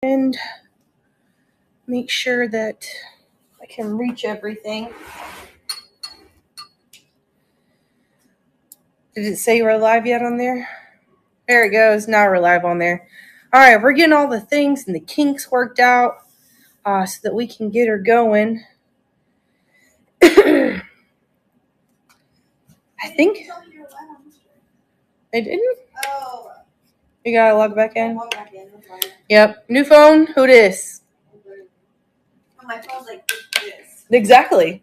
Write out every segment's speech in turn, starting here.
and make sure that I can reach everything. Did it say we're live yet on there? There it goes. Now we're live on there. All right, we're getting all the things and the kinks worked out so that we can get her going. I think I didn't. Oh. You gotta log back in. Log back in. Yep. New phone. Who dis? My phone's like this. Exactly.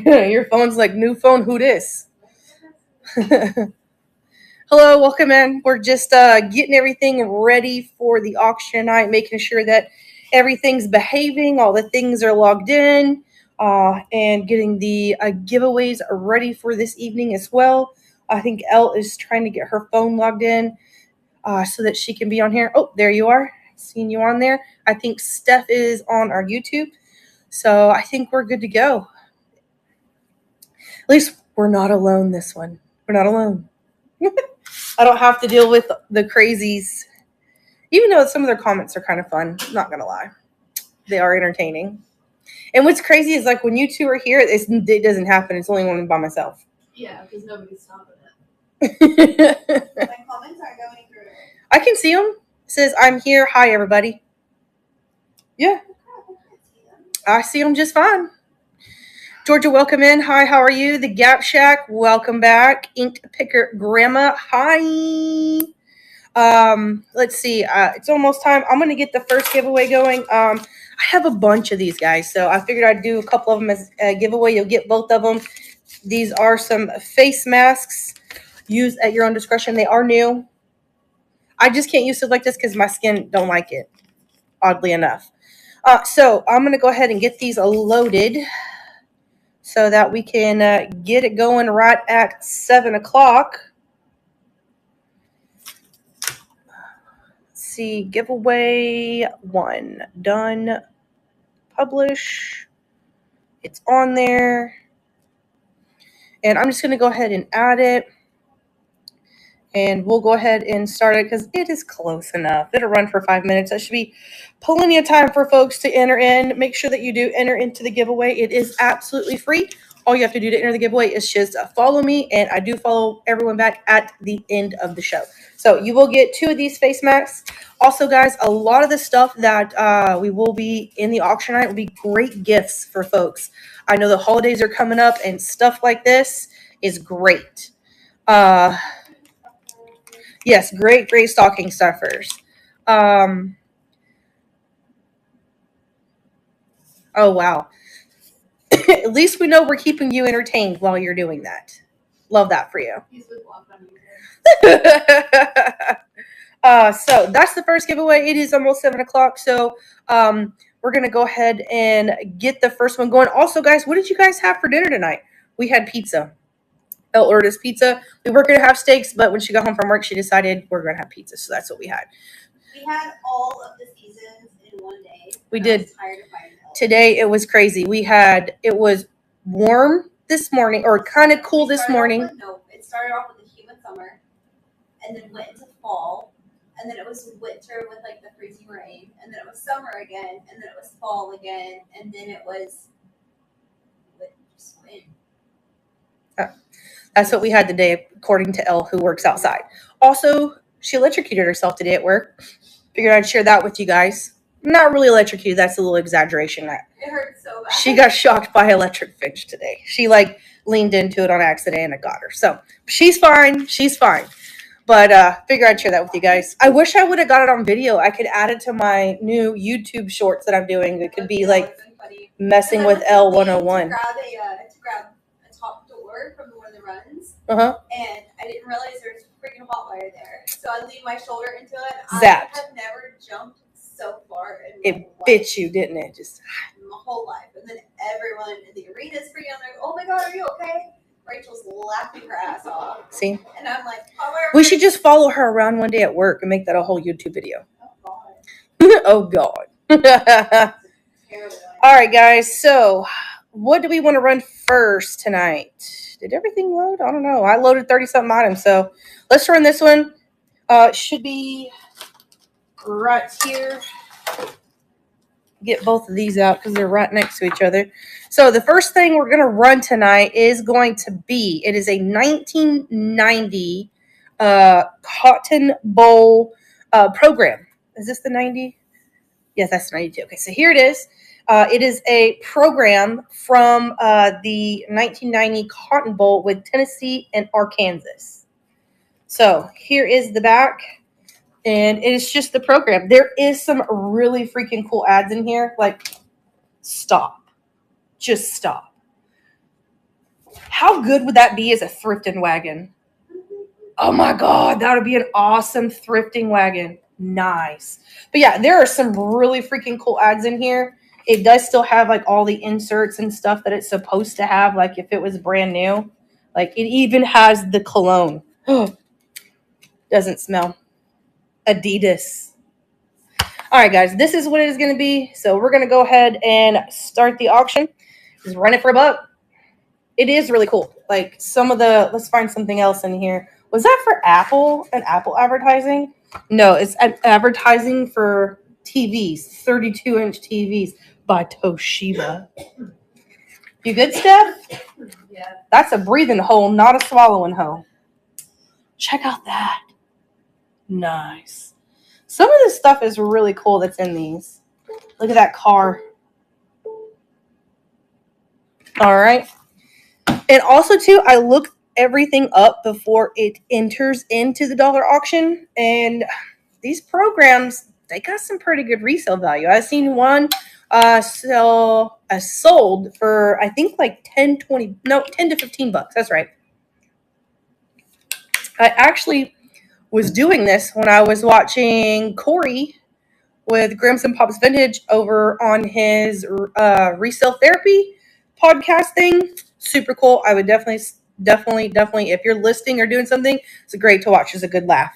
Your phone's like new phone. Who dis? Hello, welcome in. We're just getting everything ready for the auction tonight, making sure that everything's behaving, all the things are logged in, and getting the giveaways ready for this evening as well. I think Elle is trying to get her phone logged in so that she can be on here. Oh, there you are. Seeing you on there. I think Steph is on our YouTube. So I think we're good to go. At least we're not alone this one. We're not alone. I don't have to deal with the crazies. Even though some of their comments are kind of fun. I'm not going to lie. They are entertaining. And what's crazy is like when you two are here, it doesn't happen. It's only one by myself. Yeah, because nobody's stopping it. My comments aren't going through. I can see them. It says, I'm here. Hi, everybody. Yeah. I see them just fine. Georgia, welcome in. Hi, how are you? The Gap Shack, welcome back. Inked Picker Grandma, hi. Let's see. It's almost time. I'm going to get the first giveaway going. I have a bunch of these guys, so I figured I'd do a couple of them as a giveaway. You'll get both of them. These are some face masks. Use at your own discretion. They are new. I just can't use it like this because my skin don't like it, oddly enough. So I'm going to go ahead and get these loaded so that we can get it going right at 7 o'clock. Let's see, giveaway 1. Done. Publish. It's on there. And I'm just going to go ahead and add it. And we'll go ahead and start it because it is close enough. It'll run for 5 minutes. That should be plenty of time for folks to enter in. Make sure that you do enter into the giveaway. It is absolutely free. All you have to do to enter the giveaway is just follow me. And I do follow everyone back at the end of the show. So you will get 2 of these face masks. Also, guys, a lot of the stuff that we will be in the auction night will be great gifts for folks. I know the holidays are coming up and stuff like this is great. Yes, great stocking stuffers. Oh, wow. At least we know we're keeping you entertained while you're doing that. Love that for you. So that's the first giveaway. It is almost 7 o'clock. So we're going to go ahead and get the first one going. Also, guys, what did you guys have for dinner tonight? We had pizza. Elle ordered us pizza. We were going to have steaks, but when she got home from work, she decided we're going to have pizza. So that's what we had. We had all of the seasons in one day. We did. Today it was crazy. It was warm this morning, or kind of cool this morning. It started off with a humid summer, and then went into fall, and then it was winter with like the freezing rain, and then it was summer again, and then it was fall again, and then it was wind. That's what we had today, according to Elle, who works outside. Also, she electrocuted herself today at work. Figured I'd share that with you guys. Not really electrocuted. That's a little exaggeration. It hurt so bad. She got shocked by electric fish today. She leaned into it on accident and it got her. So she's fine. She's fine. But figure I'd share that with you guys. I wish I would have got it on video. I could add it to my new YouTube shorts that I'm doing. It could be like messing with Elle 101. To grab a top door from one of the runs. Uh-huh. And I didn't realize there was freaking hot wire there. So I leaned my shoulder into it. Zapped. I have never jumped so far in my life. It bit you, didn't it? Just my whole life. And then everyone in the arena is freaking out. They're like, oh my God, are you okay? Rachel's laughing her ass off. See? And I'm like, we should just follow her around one day at work and make that a whole YouTube video. Oh God. Oh God. All right, guys. So what do we want to run first tonight? Did everything load? I don't know. I loaded 30-something items. So let's run this one. It should be right here. get both of these out because they're right next to each other. So the first thing we're going to run tonight is going to be, it is a 1990 Cotton Bowl program. Is this the 90? Yes, that's 92. Okay, so here it is. It is a program from the 1990 Cotton Bowl with Tennessee and Arkansas. So here is the back. And it is just the program. There is some really freaking cool ads in here. Like, stop. Just stop. How good would that be as a thrifting wagon? Oh my God, that would be an awesome thrifting wagon. Nice. But yeah, there are some really freaking cool ads in here. It does still have like all the inserts and stuff that it's supposed to have, like if it was brand new. Like it even has the cologne. Doesn't smell. Adidas. All right, guys, this is what it is going to be. So we're going to go ahead and start the auction. Just run it for a buck. It is really cool. Like some of the, let's find something else in here. Was that for Apple and Apple advertising? No, it's advertising for TVs, 32-inch TVs by Toshiba. You good, Steph? Yeah. That's a breathing hole, not a swallowing hole. Check out that. Nice. Some of this stuff is really cool that's in these. Look at that car. All right. And also, too, I looked everything up before it enters into the dollar auction. And these programs, they got some pretty good resale value. I've seen one sold for, I think, like 10 to 15 bucks. That's right. I actually was doing this when I was watching Corey with Grimps and Pops Vintage over on his resale therapy podcast thing. Super cool. I would definitely, if you're listing or doing something, it's great to watch. It's a good laugh.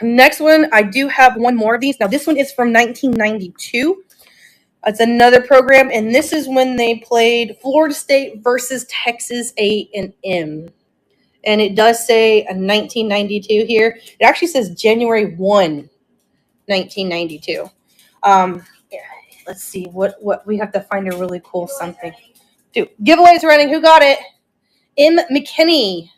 Next one, I do have one more of these. Now, this one is from 1992. It's another program, and this is when they played Florida State versus Texas A&M. And it does say a 1992 here. It actually says January 1, 1992. Let's see what we have to find a really cool something. Dude, giveaways running. Who got it? M. McKinney.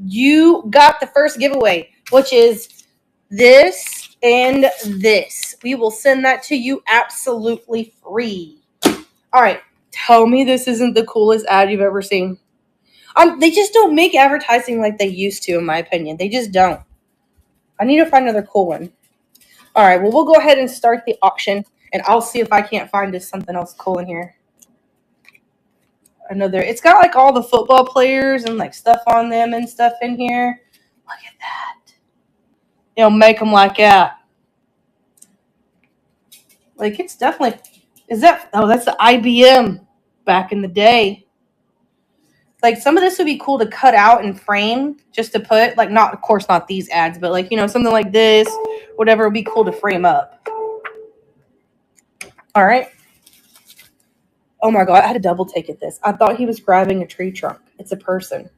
You got the first giveaway, which is this and this. We will send that to you absolutely free. All right. Tell me this isn't the coolest ad you've ever seen. They just don't make advertising like they used to, in my opinion. They just don't. I need to find another cool one. All right, well, we'll go ahead and start the auction, and I'll see if I can't find something else cool in here. It's got like all the football players and like stuff on them and stuff in here. Look at that. It'll make them like that. Like it's definitely, that's the IBM back in the day. Like some of this would be cool to cut out and frame just to put, like, not, of course, not these ads, but like, something like this, whatever would be cool to frame up. All right. Oh my God, I had a double take at this. I thought he was grabbing a tree trunk. It's a person.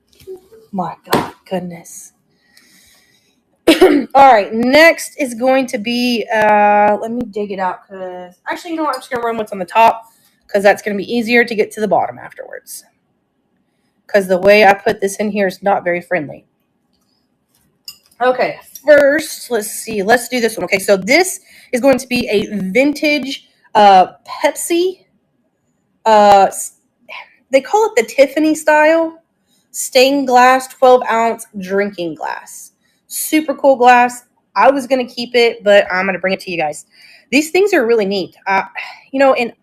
My God, goodness. All right, next is going to be, let me dig it out because, actually, you know what? I'm just going to run what's on the top because that's going to be easier to get to the bottom afterwards. Because the way I put this in here is not very friendly. Okay, first, let's see. Let's do this one. Okay, so this is going to be a vintage Pepsi. They call it the Tiffany style stained glass 12-ounce drinking glass. Super cool glass. I was going to keep it, but I'm going to bring it to you guys. These things are really neat. And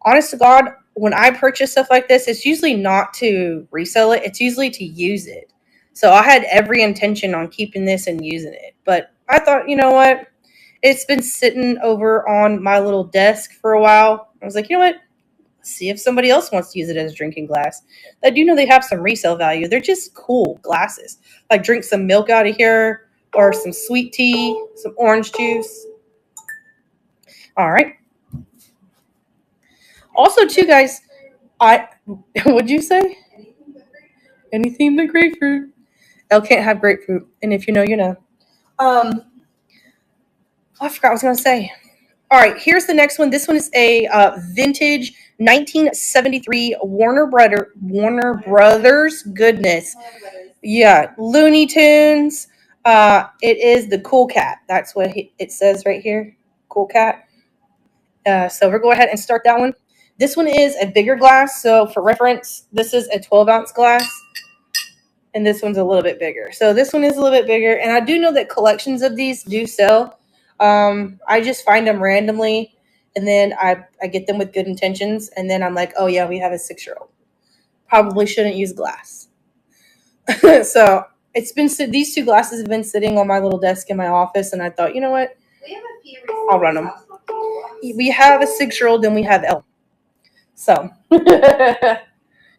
honest to God, when I purchase stuff like this, it's usually not to resell it. It's usually to use it. So I had every intention on keeping this and using it. But I thought, you know what? It's been sitting over on my little desk for a while. I was like, you know what? Let's see if somebody else wants to use it as a drinking glass. I do know they have some resale value. They're just cool glasses. Like drink some milk out of here or some sweet tea, some orange juice. All right. Also, too, guys, what'd you say? Anything but grapefruit. Elle can't have grapefruit, and if you know, you know. I forgot what I was going to say. All right, here's the next one. This one is a vintage 1973 Warner Brothers. Goodness, yeah, Looney Tunes. It is the Cool Cat. That's what it says right here. Cool Cat. So we'll go ahead and start that one. This one is a bigger glass. So for reference, this is a 12-ounce glass, and this one's a little bit bigger. So this one is a little bit bigger, and I do know that collections of these do sell. I just find them randomly, and then I get them with good intentions, and then I'm like, oh yeah, we have a 6-year-old. Probably shouldn't use glass. So it's been these two glasses have been sitting on my little desk in my office, and I thought, you know what? We have a few I'll run them. We have a 6-year-old, then we have Elle. So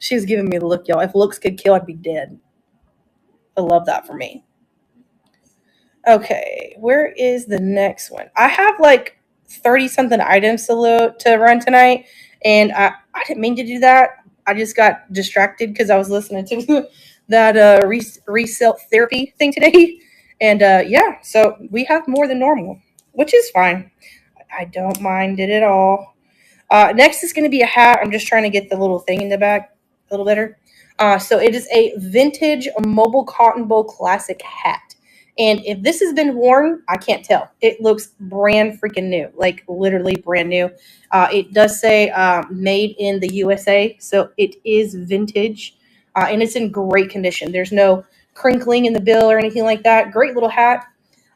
she's giving me the look, y'all. If looks could kill, I'd be dead. I love that for me. Okay, where is the next one? I have like 30 something items to run tonight, and I didn't mean to do that. I just got distracted because I was listening to that resale therapy thing today. And yeah, so we have more than normal, which is fine. I don't mind it at all. Next is going to be a hat. I'm just trying to get the little thing in the back a little better. So it is a vintage mobile cotton bowl classic hat. And if this has been worn, I can't tell. It looks brand freaking new, like literally brand new. It does say made in the USA, so it is vintage, and it's in great condition. There's no crinkling in the bill or anything like that. Great little hat.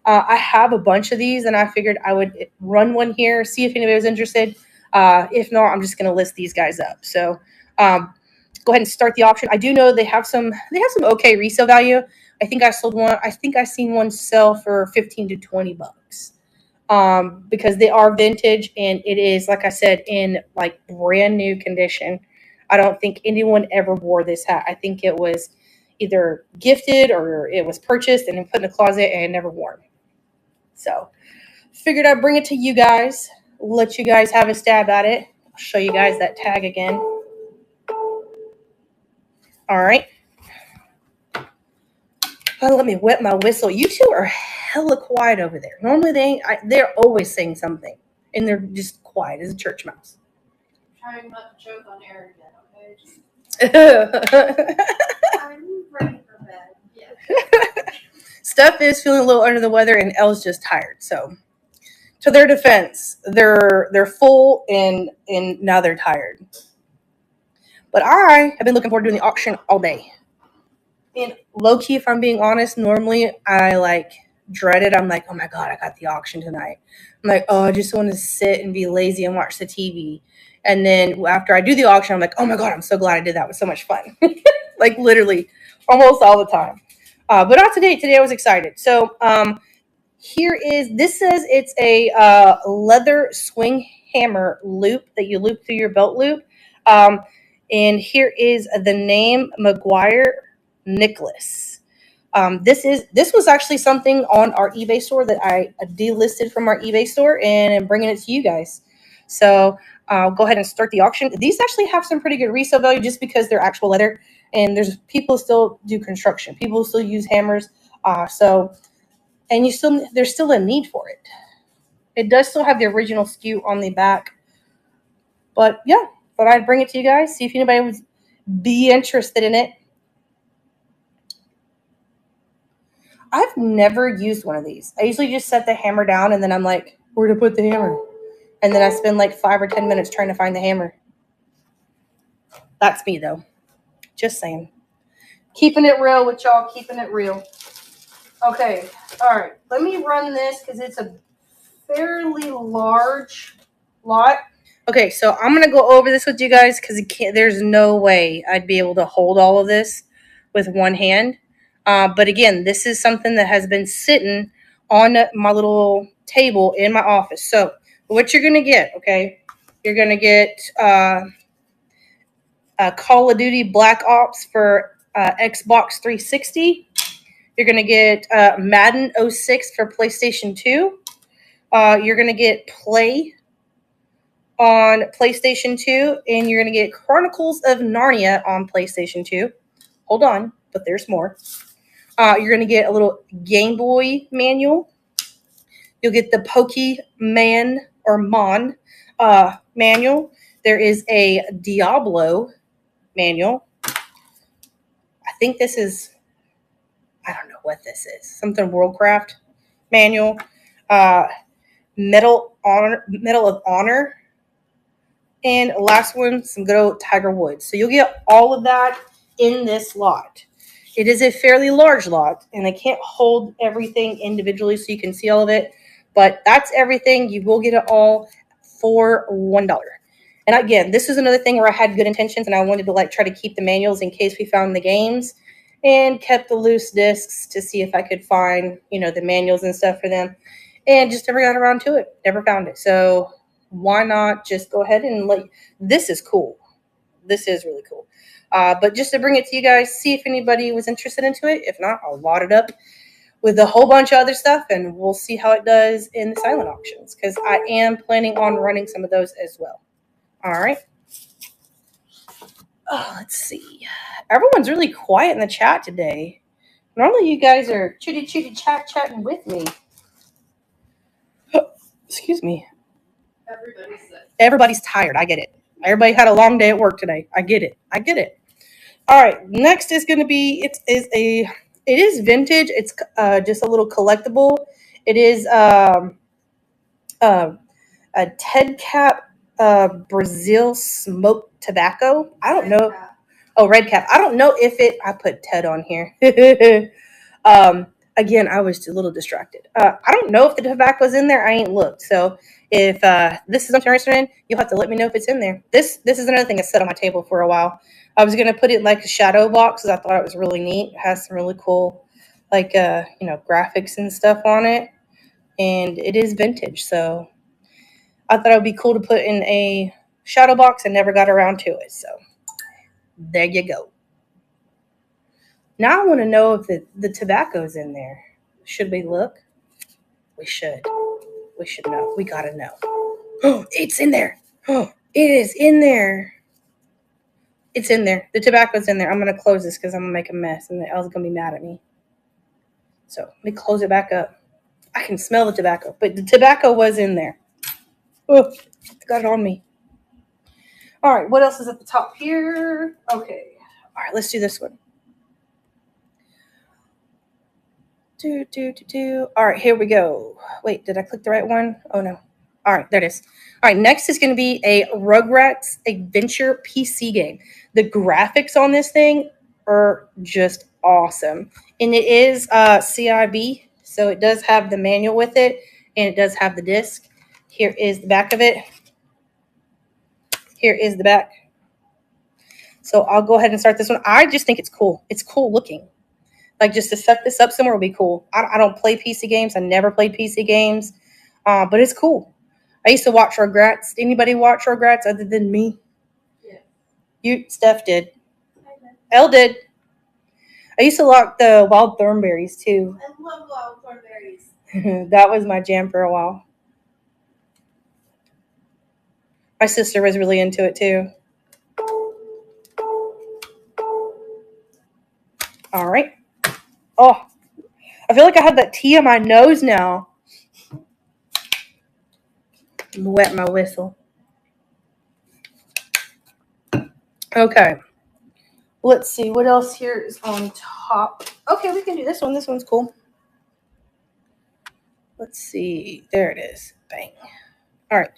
I have a bunch of these, and I figured I would run one here, see if anybody was interested. If not, I'm just going to list these guys up. So go ahead and start the auction. I do know they have some okay resale value. I think I sold one. I think I seen one sell for 15 to 20 bucks. Because they are vintage, and it is, like I said, in like brand new condition. I don't think anyone ever wore this hat. I think it was either gifted or it was purchased and then put in the closet and never worn. So figured I'd bring it to you guys, let you guys have a stab at it. I'll show you guys that tag again. All right. Oh, let me wet my whistle. You two are hella quiet over there. Normally they're always saying something, and they're just quiet as a church mouse. Trying not to choke on air again, okay? I'm ready for bed. Yeah. Steph is feeling a little under the weather, and Elle's just tired. So, to their defense, they're full and now they're tired. But I have been looking forward to doing the auction all day. And low key, if I'm being honest, normally I like dread it. I'm like, oh my god, I got the auction tonight. I'm like, oh, I just want to sit and be lazy and watch the TV. And then after I do the auction, I'm like, oh my god, I'm so glad I did that. It was so much fun. Like literally, almost all the time. But not today. Today I was excited. So this says it's a leather swing hammer loop that you loop through your belt loop. And here is the name McGuire Nicholas. This was actually something on our eBay store that I delisted from our eBay store, and I'm bringing it to you guys. So I'll go ahead and start the auction. These actually have some pretty good resale value just because they're actual leather, and there's people still do construction. People still use hammers. There's still a need for it. It does still have the original SKU on the back. But yeah, thought I'd bring it to you guys, see if anybody would be interested in it. I've never used one of these. I usually just set the hammer down and then I'm like, where to put the hammer? And then I spend like 5 or 10 minutes trying to find the hammer. That's me though. Just saying. Keeping it real with y'all, keeping it real. Okay, all right. Let me run this because it's a fairly large lot. Okay, so I'm going to go over this with you guys because there's no way I'd be able to hold all of this with one hand. But again, this is something that has been sitting on my little table in my office. So what you're going to get, okay, you're going to get Call of Duty Black Ops for Xbox 360. You're going to get Madden 06 for PlayStation 2. You're going to get Play on PlayStation 2. And you're going to get Chronicles of Narnia on PlayStation 2. Hold on, but there's more. You're going to get a little Game Boy manual. You'll get the Pokemon or Mon manual. There is a Diablo manual. I think this is, I don't know what this is. Something Worldcraft manual. Uh, Medal of Honor. And last one, some good old Tiger Woods. So you'll get all of that in this lot. It is a fairly large lot, and I can't hold everything individually so you can see all of it. But that's everything. You will get it all for $1. And again, this is another thing where I had good intentions, and I wanted to like try to keep the manuals in case we found the games, and kept the loose discs to see if I could find, the manuals and stuff for them. And just never got around to it. Never found it. So why not just go ahead and this is cool. This is really cool. But just to bring it to you guys, see if anybody was interested into it. If not, I'll lot it up with a whole bunch of other stuff, and we'll see how it does in the silent auctions, because I am planning on running some of those as well. All right. Oh, let's see. Everyone's really quiet in the chat today. Normally you guys are chitty chatting with me. Excuse me. Everybody's tired. I get it. Everybody had a long day at work today. I get it. All right. Next is going to be, it is vintage. It's just a little collectible. It is a Ted Cap Brazil smoked tobacco. I don't know. Oh, Red Cap. I don't know if I put Ted on here. Again, I was a little distracted. I don't know if the tobacco's in there. I ain't looked. So if this is something you're interested in, you'll have to let me know if it's in there. This is another thing that's set on my table for a while. I was going to put it in like a shadow box because I thought it was really neat. It has some really cool, graphics and stuff on it. And it is vintage. So I thought it would be cool to put in a shadow box and never got around to it. So there you go. Now I want to know if the tobacco's in there. Should we look? We should. We should know. We got to know. Oh, it's in there. Oh, it is in there. It's in there. The tobacco's in there. I'm going to close this because I'm going to make a mess and Elle's going to be mad at me. So let me close it back up. I can smell the tobacco, but the tobacco was in there. Oh, got it on me. All right, what else is at the top here? Okay. All right, let's do this one. All right, here we go. Wait, did I click the right one? Oh, no. All right, there it is. All right, next is going to be a Rugrats Adventure PC game. The graphics on this thing are just awesome. And it is CIB, so it does have the manual with it, and it does have the disc. Here is the back of it. Here is the back. So I'll go ahead and start this one. I just think it's cool. It's cool looking. Like, just to set this up somewhere would be cool. I don't play PC games. I never played PC games. But it's cool. I used to watch Rugrats. Anybody watch Rugrats other than me? Yeah. Steph did. Elle did. I used to like the Wild Thornberries, too. I love Wild Thornberries. That was my jam for a while. My sister was really into it, too. All right. Oh, I feel like I have that tea on my nose now. Wet my whistle. Okay. Let's see. What else here is on top? Okay, we can do this one. This one's cool. Let's see. There it is. Bang. All right.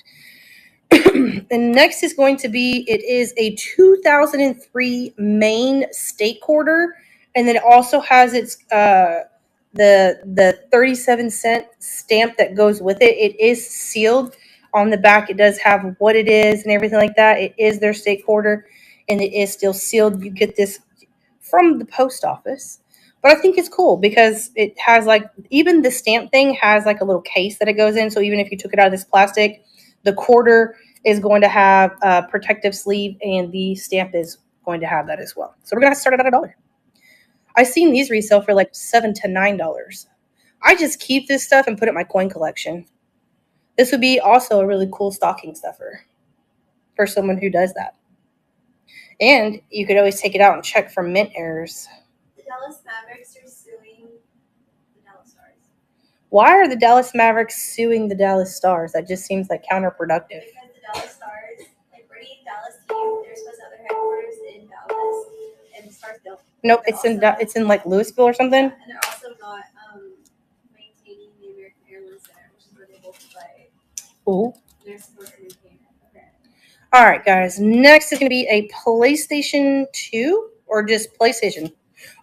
And next is going to be, it is a 2003 Maine state quarter. And then it also has its the 37-cent stamp that goes with it. It is sealed on the back. It does have what it is and everything like that. It is their state quarter, and it is still sealed. You get this from the post office. But I think it's cool because it has even the stamp thing has a little case that it goes in. So even if you took it out of this plastic, the quarter is going to have a protective sleeve, and the stamp is going to have that as well. So we're going to start it at $1. I've seen these resell for $7 to $9. I just keep this stuff and put it in my coin collection. This would be also a really cool stocking stuffer for someone who does that. And you could always take it out and check for mint errors. The Dallas Mavericks are suing the Dallas Stars. Why are the Dallas Mavericks suing the Dallas Stars? That just seems like counterproductive. Because the Dallas Stars, like we're the Dallas team, they're supposed to have their headquarters in Dallas, and the Stars don't. Nope, They're it's in like Louisville or something. and they're also not maintaining the American Airlines Center, which is where they both play. Ooh. They're supposed to maintain it, apparently. All right, guys. Next is going to be a PlayStation 2 or just PlayStation.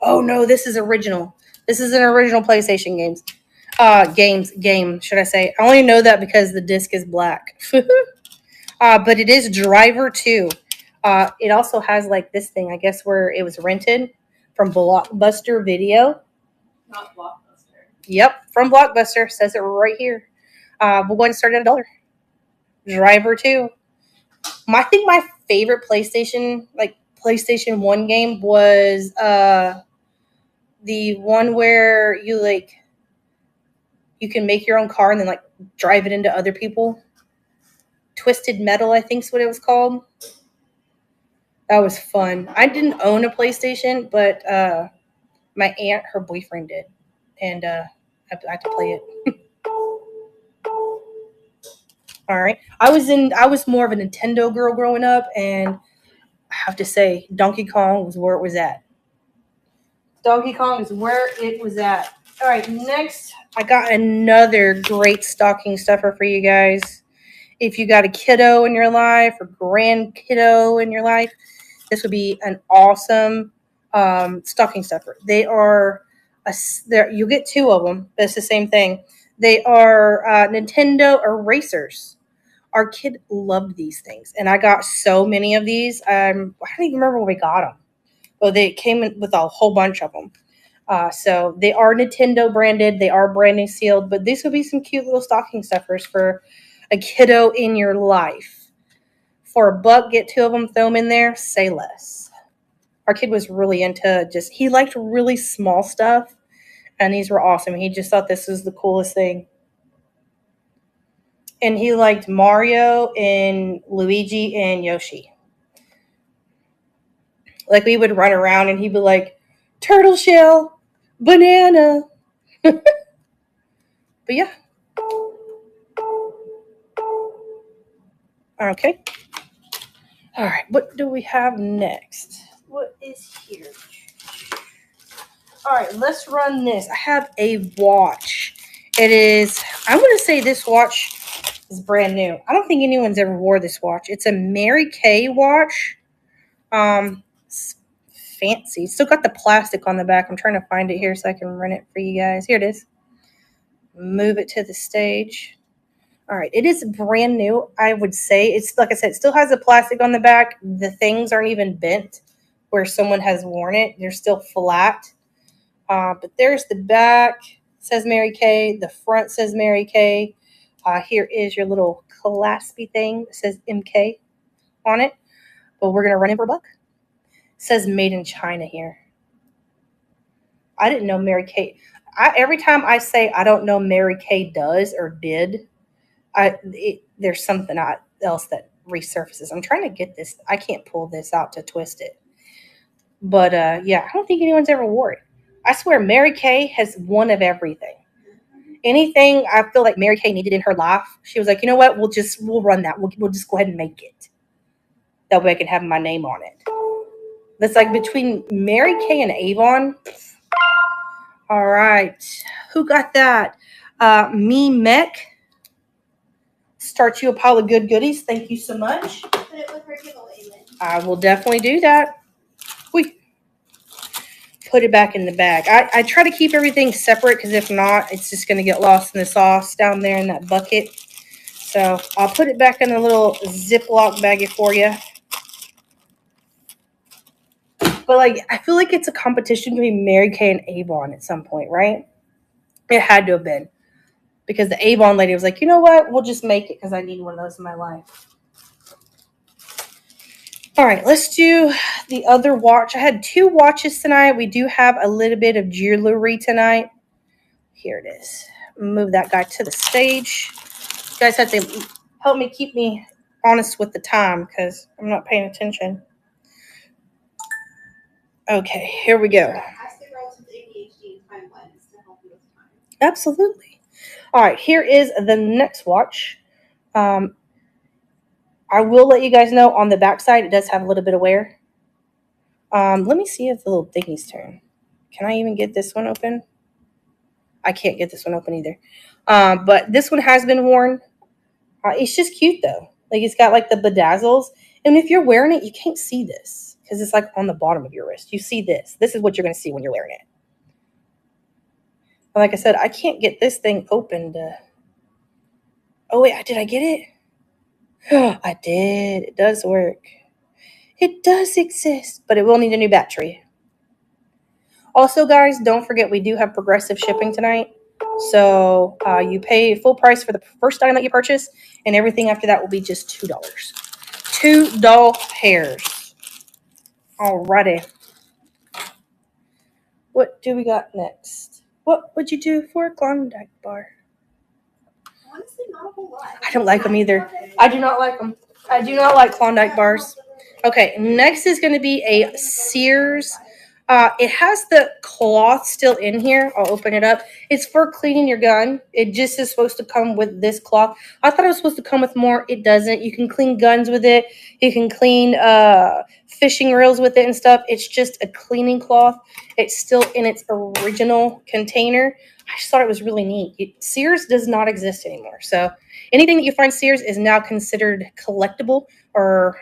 Oh no, this is original. This is an original PlayStation game, should I say. I only know that because the disc is black. But it is Driver 2. It also has like this thing, I guess, where it was rented from Blockbuster Video. Not Blockbuster. Yep, from Blockbuster. Says it right here. We'll go ahead and start at $1. Driver 2. I think my favorite PlayStation 1 game was the one where you can make your own car and then like drive it into other people. Twisted Metal, I think is what it was called. That was fun. I didn't own a PlayStation, but my aunt, her boyfriend did, and I had to play it. All right, I was more of a Nintendo girl growing up, and I have to say, Donkey Kong was where it was at. Donkey Kong is where it was at. All right, next, I got another great stocking stuffer for you guys. If you got a kiddo in your life or grand kiddo in your life, this would be an awesome stocking stuffer. They are, you get two of them. But it's the same thing. They are Nintendo erasers. Our kid loved these things, and I got so many of these. I don't even remember where we got them. Well, they came in with a whole bunch of them. So they are Nintendo branded. They are branding sealed, but these would be some cute little stocking stuffers for a kiddo in your life. For $1, get two of them, throw them in there, say less. Our kid was really into he liked really small stuff, and these were awesome. He just thought this was the coolest thing. And he liked Mario and Luigi and Yoshi. Like we would run around and he'd be like, turtle shell, banana. But yeah. Okay. All right. What do we have next? What is here? All right. Let's run this. I have a watch. It is, I'm going to say this watch is brand new. I don't think anyone's ever wore this watch. It's a Mary Kay watch. It's fancy. Still got the plastic on the back. I'm trying to find it here so I can run it for you guys. Here it is. Move it to the stage. All right. It is brand new. I would say it's, like I said, it still has the plastic on the back. The things aren't even bent where someone has worn it. They're still flat. But there's the back. It says Mary Kay. The front says Mary Kay. Here is your little claspy thing. It says MK on it. But we're going to run it for $1. It says made in China here. I didn't know Mary Kay. Every time I say I don't know Mary Kay does or did, there's something else that resurfaces. I'm trying to get this. I can't pull this out to twist it. But yeah, I don't think anyone's ever wore it. I swear Mary Kay has one of everything. Anything I feel like Mary Kay needed in her life, she was like, you know what? We'll run that. We'll just go ahead and make it. That way I can have my name on it. That's like between Mary Kay and Avon. All right. Who got that? Me Mech. Start you a pile of good goodies. Thank you so much. Put it with her giveaway lid. I will definitely do that. We put it back in the bag. I try to keep everything separate because if not, it's just going to get lost in the sauce down there in that bucket. So I'll put it back in a little Ziploc baggie for you. But like, I feel like it's a competition between Mary Kay and Avon at some point, right? It had to have been. Because the Avon lady was like, you know what? We'll just make it because I need one of those in my life. All right, let's do the other watch. I had 2 watches tonight. We do have a little bit of jewelry tonight. Here it is. Move that guy to the stage. You guys have to help me keep me honest with the time because I'm not paying attention. Okay, here we go. Ask the girls with ADHD and time blends to help you with time. Absolutely. All right, here is the next watch. I will let you guys know on the back side it does have a little bit of wear. Let me see if the little thingies turn. Can I even get this one open? I can't get this one open either. But this one has been worn. It's just cute though. Like it's got like the bedazzles. And if you're wearing it, you can't see this because it's like on the bottom of your wrist. You see this. This is what you're going to see when you're wearing it. But like I said, I can't get this thing opened. Oh wait, did I get it? I did. It does work. It does exist, but it will need a new battery. Also, guys, don't forget we do have progressive shipping tonight. So you pay full price for the first item that you purchase, and everything after that will be just $2. $2. Alrighty. What do we got next? What would you do for a Klondike bar? Honestly, not a whole lot. I don't like them either. I do not like them. I do not like Klondike bars. Okay, next is going to be a Sears. It has the cloth still in here. I'll open it up. It's for cleaning your gun. It just is supposed to come with this cloth. I thought it was supposed to come with more. It doesn't. You can clean guns with it. You can clean fishing reels with it and stuff. It's just a cleaning cloth. It's still in its original container. I just thought it was really neat. Sears does not exist anymore. So anything that you find Sears is now considered collectible, or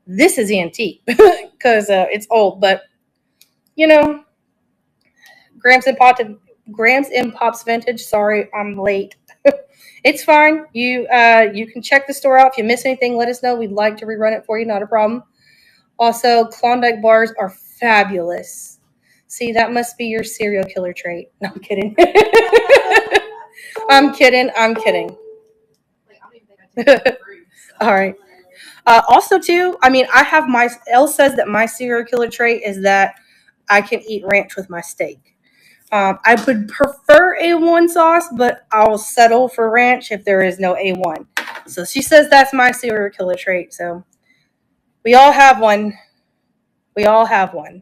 this is antique because it's old. But, you know, Grams and Pops vintage. Sorry, I'm late. It's fine. You can check the store out. If you miss anything, let us know. We'd like to rerun it for you. Not a problem. Also, Klondike bars are fabulous. See, that must be your serial killer trait. No, I'm kidding. I'm kidding. Like, I don't even think I take it free, so. All right. Also, too, I mean, Elle says that my serial killer trait is that I can eat ranch with my steak. I would prefer A1 sauce, but I'll settle for ranch if there is no A1. So she says that's my serial killer trait. So we all have one. We all have one.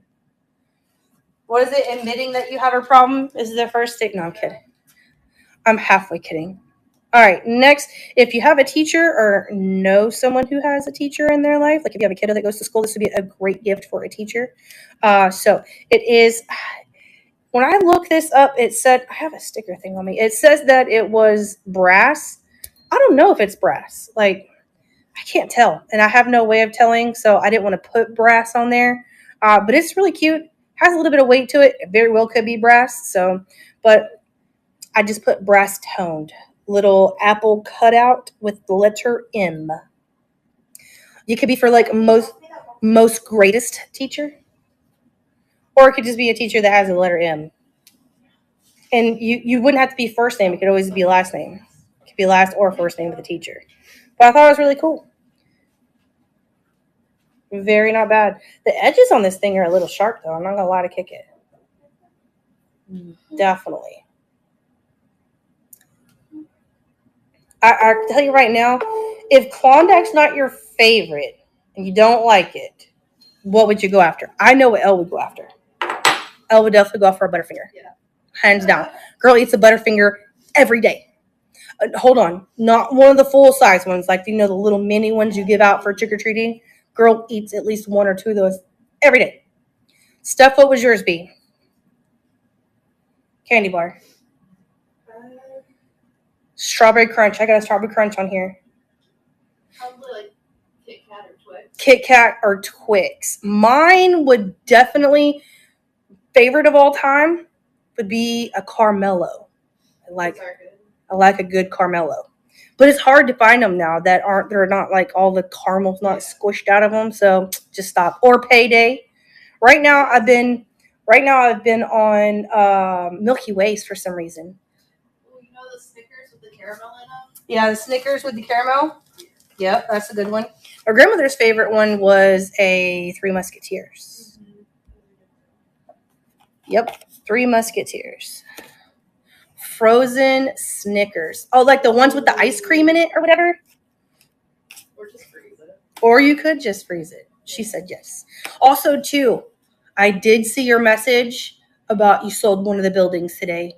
What is it? Admitting that you have a problem is the first step. No, I'm kidding. I'm halfway kidding. All right, next, if you have a teacher or know someone who has a teacher in their life, like if you have a kiddo that goes to school, this would be a great gift for a teacher. So it is, when I look this up, it said, I have a sticker thing on me. It says that it was brass. I don't know if it's brass. Like, I can't tell, and I have no way of telling, so I didn't want to put brass on there. But it's really cute. Has a little bit of weight to it. It very well could be brass. So, but I just put brass toned. Little apple cutout with the letter M. You could be for like most greatest teacher, or it could just be a teacher that has a letter M. And you wouldn't have to be first name. It could always be last name. It could be last or first name of the teacher. But I thought it was really cool. Very not bad. The edges on this thing are a little sharp, though. I'm not going to lie to kick it. Definitely. I tell you right now, if Klondike's not your favorite and you don't like it, what would you go after? I know what Elle would go after. Elle would definitely go after a Butterfinger. Yeah. Hands down. Girl eats a Butterfinger every day. Hold on. Not one of the full-size ones, like, the little mini ones you give out for trick-or-treating. Girl eats at least one or two of those every day. Steph, what would yours be? Candy bar. Strawberry Crunch. I got a Strawberry Crunch on here. Probably like Kit Kat or Twix. Kit Kat or Twix. Mine would definitely, favorite of all time, would be a Carmelo. I like a good Carmelo. But it's hard to find them now they're not like all the caramel's not squished out of them. So just stop. Or Payday. Right now I've been on Milky Ways for some reason. Well, you know the Snickers with the caramel in them? Yeah, the Snickers with the caramel. Yep, that's a good one. Our grandmother's favorite one was a Three Musketeers. Yep, Three Musketeers. Frozen Snickers. Oh, like the ones with the ice cream in it or whatever? Or just freeze it. Or you could just freeze it. She said yes. Also, too, I did see your message about you sold one of the buildings today.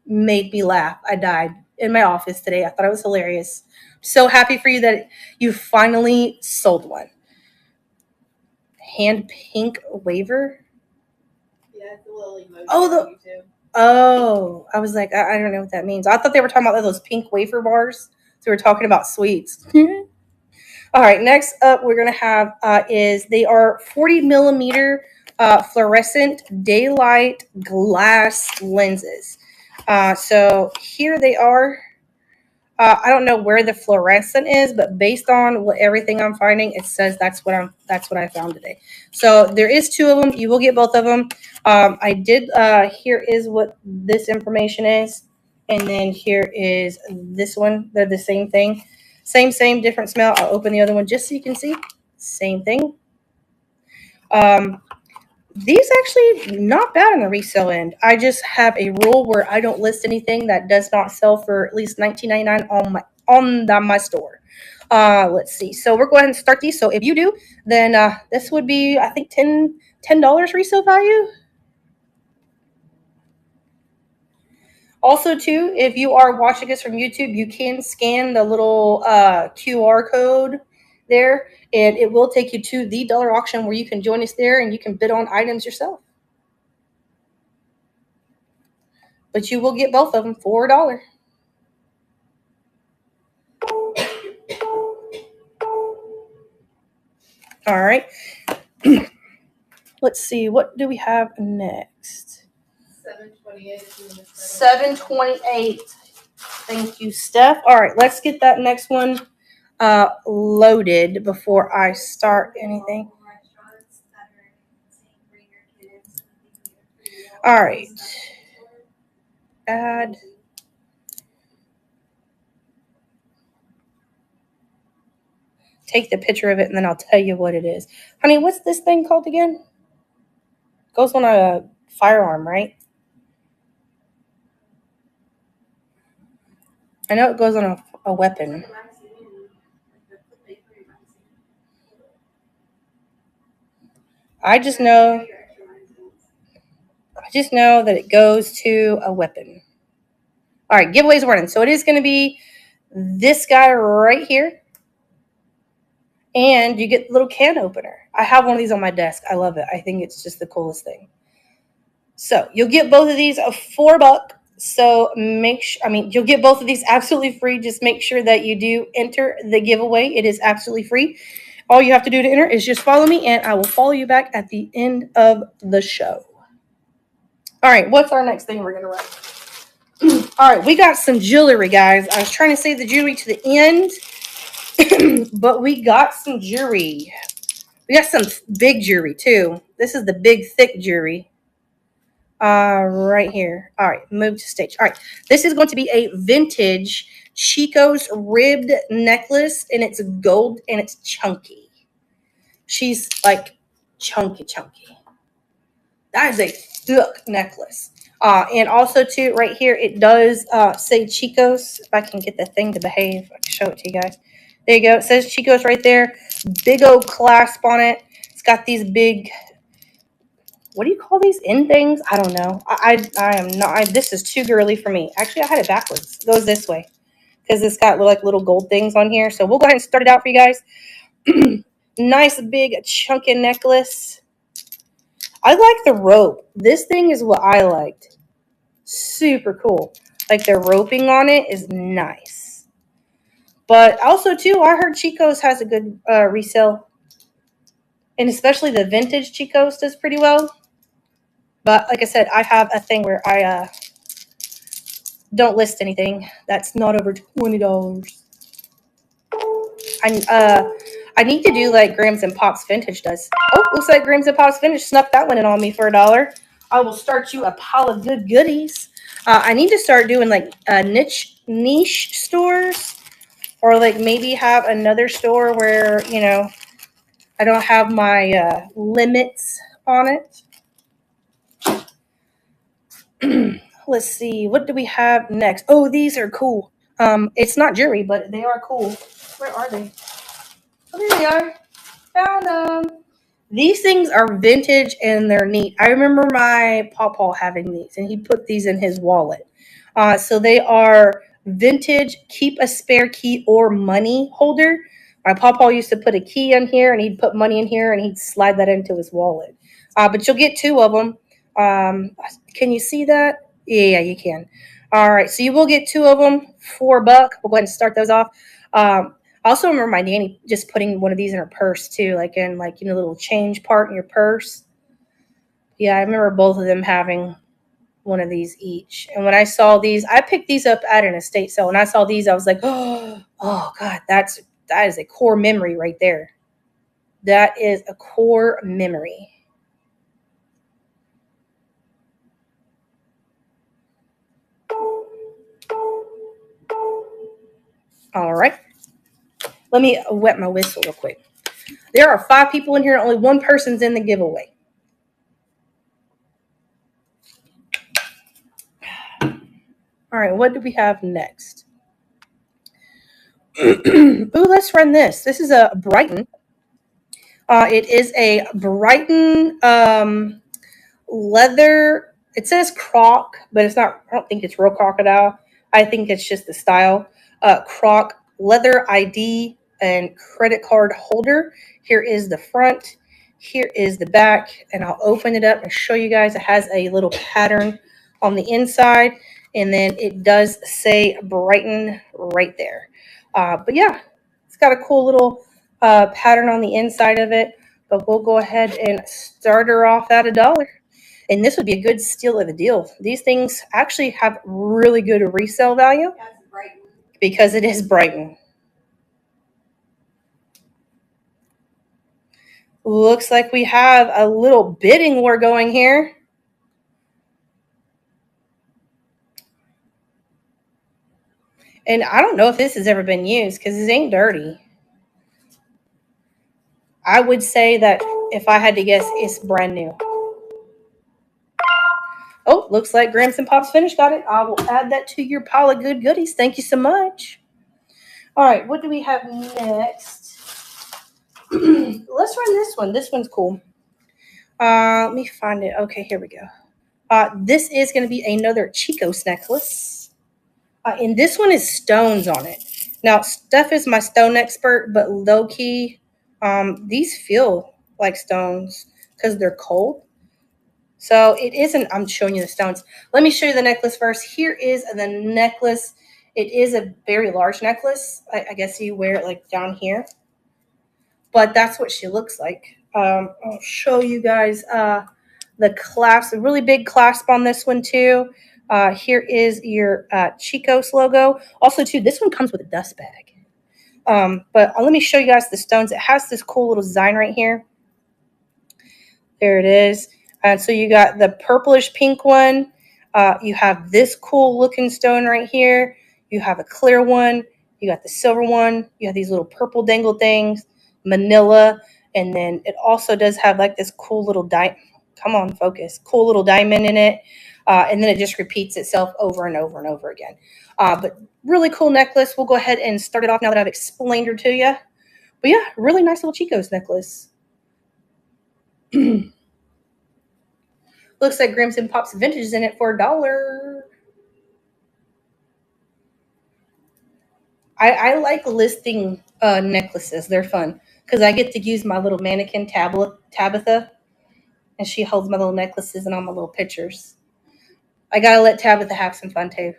made me laugh. I died in my office today. I thought it was hilarious. So happy for you that you finally sold one. Hand pink waver. Yeah, it's a little emoji Oh, the- on YouTube. Oh, I was like, I don't know what that means. I thought they were talking about those pink wafer bars. So we're talking about sweets. All right, next up we're gonna have is they are 40 millimeter fluorescent daylight glass lenses. So here they are. I don't know where the fluorescent is, but based on what everything I'm finding, it says that's what I found today. So there is two of them. You will get both of them. I did. Here is what this information is, and then here is this one. They're the same thing, same, different smell. I'll open the other one just so you can see. Same thing. These actually not bad on the resale end. I just have a rule where I don't list anything that does not sell for at least $19.99 on my store. Let's see. So we're going to start these. So if you do, then this would be I think $10 resale value. Also, too, if you are watching this from YouTube, you can scan the little QR code there, and it will take you to the dollar auction where you can join us there and you can bid on items yourself. But you will get both of them for $1. All right. Let's see. What do we have next? 728. 728. Thank you, Steph. All right. Let's get that next one loaded before I start anything. All right. Add. Take the picture of it and then I'll tell you what it is. Honey, what's this thing called again? Goes on a firearm, right? I know it goes on a weapon. I just know that it goes to a weapon. All right, giveaways running. So it is going to be this guy right here. And you get the little can opener. I have one of these on my desk. I love it. I think it's just the coolest thing. So you'll get both of these for $1. So you'll get both of these absolutely free. Just make sure that you do enter the giveaway. It is absolutely free. All you have to do to enter is just follow me, and I will follow you back at the end of the show. All right, what's our next thing we're going to run? All right, we got some jewelry, guys. I was trying to save the jewelry to the end. But we got some jewelry. We got some big jewelry too. This is the big thick jewelry. Right here. All right, move to stage. All right, this is going to be a vintage Chico's ribbed necklace, and it's gold and it's chunky. She's like chunky. That is a thick necklace. And also too, right here, it does say Chico's. If I can get the thing to behave, I can show it to you guys. There you go. It says Chico's right there. Big old clasp on it. It's got these big, what do you call these end things? I don't know. I am not. This is too girly for me. Actually, I had it backwards. It goes this way because it's got like little gold things on here. So we'll go ahead and start it out for you guys. Nice big chunky necklace. I like the rope. This thing is what I liked. Super cool. Like the roping on it is nice. But also, too, I heard Chico's has a good resale. And especially the vintage Chico's does pretty well. But like I said, I have a thing where I don't list anything that's not over $20. I need to do like Grams and Pops Vintage does. Oh, looks like Grams and Pops Vintage snuck that one in on me for $1. I will start you a pile of good goodies. I need to start doing like niche stores. Or like maybe have another store where, you know, I don't have my limits on it. Let's see. What do we have next? Oh, these are cool. It's not jewelry, but they are cool. Where are they? Oh, there they are. Found them. These things are vintage and they're neat. I remember my pawpaw having these, and he put these in his wallet. So they are vintage, keep a spare key or money holder. My pawpaw used to put a key in here and he'd put money in here and he'd slide that into his wallet. But you'll get 2 of them. Can you see that? Yeah, you can. All right, so you will get 2 of them, $4. We'll go ahead and start those off. I also remember my nanny just putting one of these in her purse too, like in a little change part in your purse. Yeah, I remember both of them having one of these each. And when I saw these, I picked these up at an estate sale. When I saw these, I was like, oh God, that is a core memory right there. That is a core memory. All right. Let me wet my whistle real quick. There are 5 people in here. Only 1 person's in the giveaway. All right. What do we have next? Ooh, let's run this. This is a Brighton. It is a Brighton leather. It says croc, but it's not. I don't think it's real crocodile. I think it's just the style. Croc leather ID and credit card holder. Here is the front. Here is the back, and I'll open it up and show you guys. It has a little pattern on the inside, and then it does say Brighton right there. But yeah, it's got a cool little pattern on the inside of it. But we'll go ahead and start her off at $1. And this would be a good steal of the deal. These things actually have really good resale value because it is Brighton. Looks like we have a little bidding war going here. And I don't know if this has ever been used because it ain't dirty. I would say that if I had to guess, it's brand new. Oh, looks like Grams and Pops finished. Got it. I will add that to your pile of good goodies. Thank you so much. All right, what do we have next? Let's run this one. This one's cool. Let me find it. Okay, here we go. This is going to be another Chico's necklace. And this one is stones on it. Now, Steph is my stone expert, but low-key, these feel like stones because they're cold. So it isn't, I'm showing you the stones. Let me show you the necklace first. Here is the necklace. It is a very large necklace. I guess you wear it like down here. But that's what she looks like. I'll show you guys the clasp, a really big clasp on this one too. Here is your Chico's logo. Also too, this one comes with a dust bag. But let me show you guys the stones. It has this cool little design right here. There it is. And so you got the purplish pink one. You have this cool looking stone right here. You have a clear one. You got the silver one. You have these little purple dangle things, manila. And then it also does have like this cool little come on, focus. Cool little diamond in it. And then it just repeats itself over and over and over again. But really cool necklace. We'll go ahead and start it off now that I've explained her to you. But yeah, really nice little Chico's necklace. Looks like Grams and Pops Vintage is in it for $1. I like listing necklaces. They're fun because I get to use my little mannequin Tabitha, and she holds my little necklaces and all my little pictures. I gotta let Tabitha have some fun too.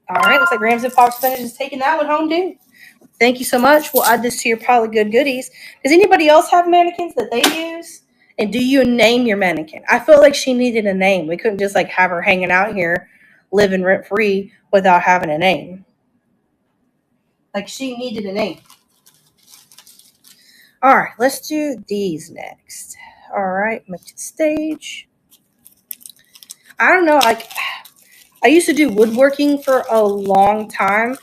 All right, looks like Grams and Pops Vintage is taking that one home too. Thank you so much. We'll add this to your pile of good goodies. Does anybody else have mannequins that they use? And do you name your mannequin? I felt like she needed a name. We couldn't just like have her hanging out here, living rent free without having a name. Like she needed a name. All right, let's do these next. All right, move to the stage. I don't know, like I used to do woodworking for a long time.